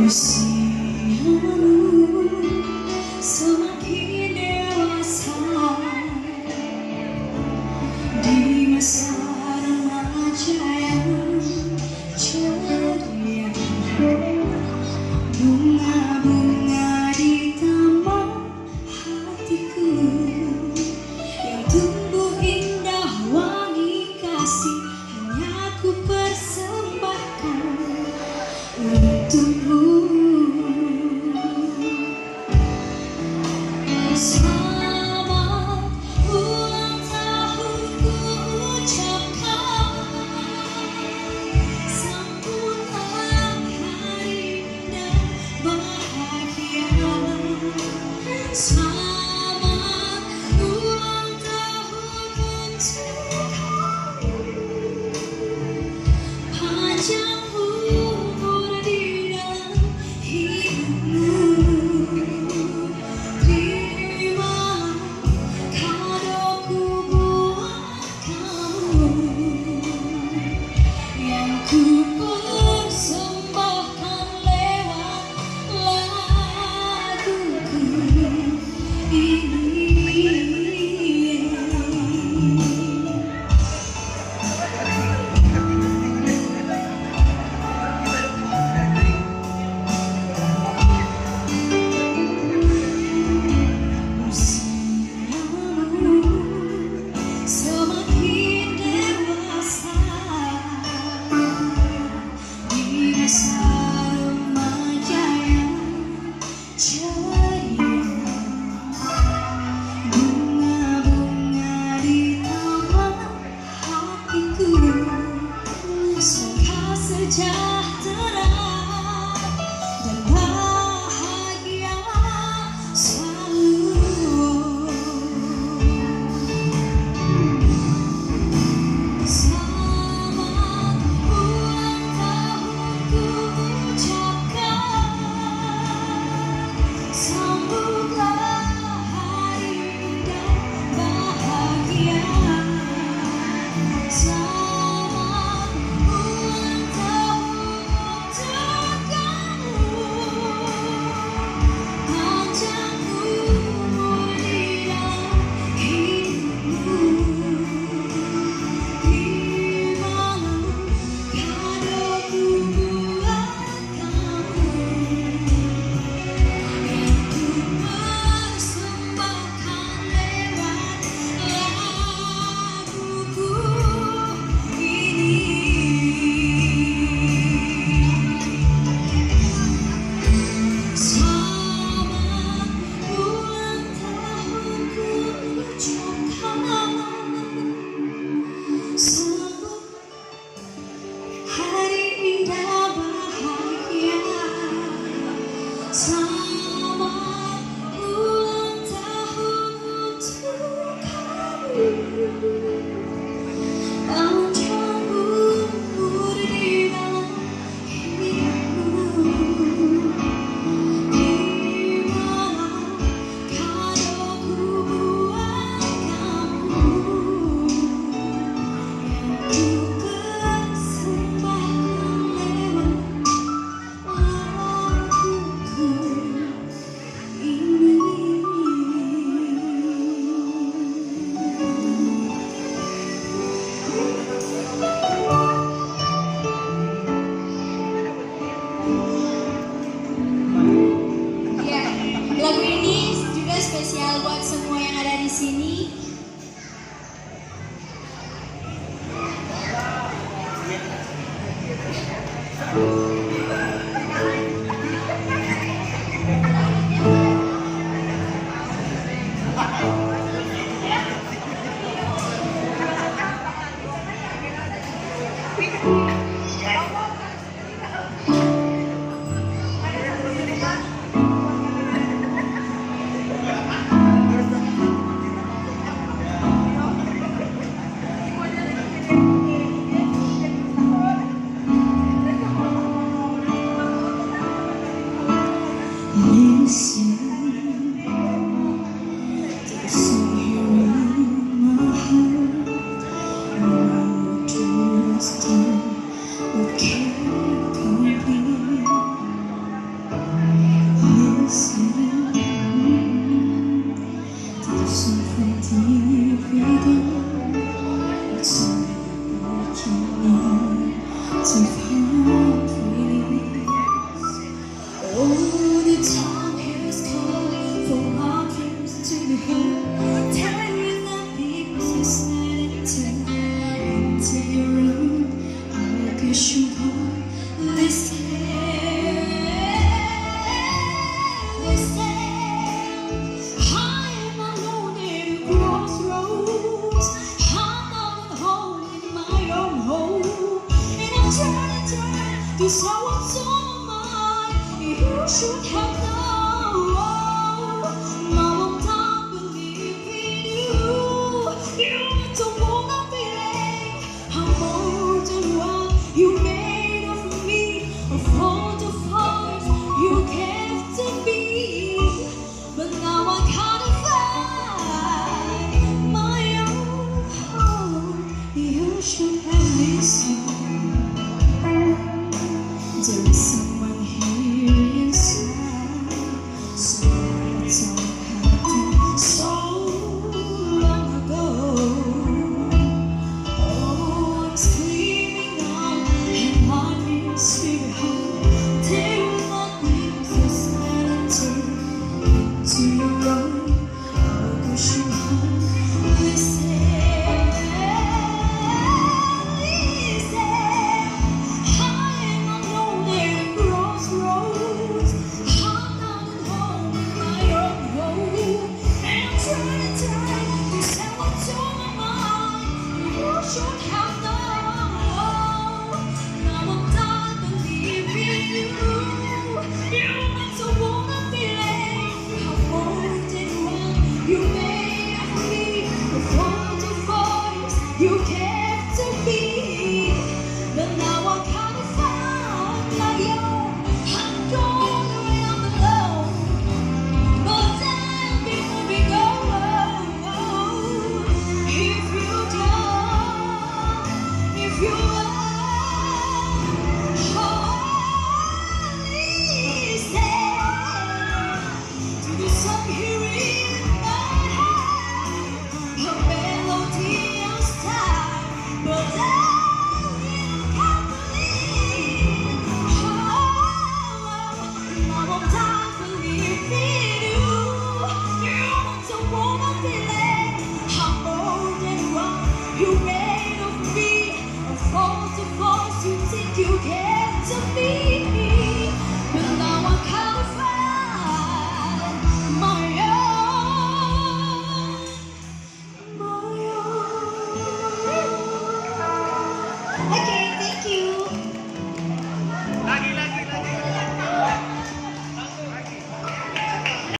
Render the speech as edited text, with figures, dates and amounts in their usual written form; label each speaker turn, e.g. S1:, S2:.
S1: Usiamu semakin dewasa, di masa remaja yang ceria, bunga-bunga di taman hatiku yang tumbuh indah wangi kasih, hanya ku persembahkan untukmu. Selamat ulang tahun ku ucapkan, sambutlah hari dan bahagia. Selamat ulang tahun untuk kamu, panjang umur di dalam hidupmu. Sejahtera dan bahagia selalu. Selamat ulang tahun ku ucapkan, sambutlah hari dan bahagia. Selamat ulang tahun untuk kamu, panjang umur di dalam hidupmu. Terimalah kadoku buat kamu, yang ku persembahkan lewat laguku ini. Selamat ulang tahun ku ucapkan, sambut hari indah bahagia. Selamat ulang tahun untuk kamu, panjang umur di dalam hidupmu. Terimalah kadoku buat kamu, yang ku persembahkan lewat laguku ini. Ya, lagu ini juga spesial buat semua yang ada di sini. should listen. I am alone in a crossroads. I'm not at home in my own home, and I'm trying to say what's on my mind. You should have known. Mom, don't believe in you. You don't wanna be late. I'm more than what you made of me, of all the fires you gave to me. But now I gotta find my own heart. You should have listened. There is someone here inside, so it's all happened so long ago. Oh, I'm screaming out and my ears feel hot. They will not leave so silent turn into your own. I'll push you home. Listen. You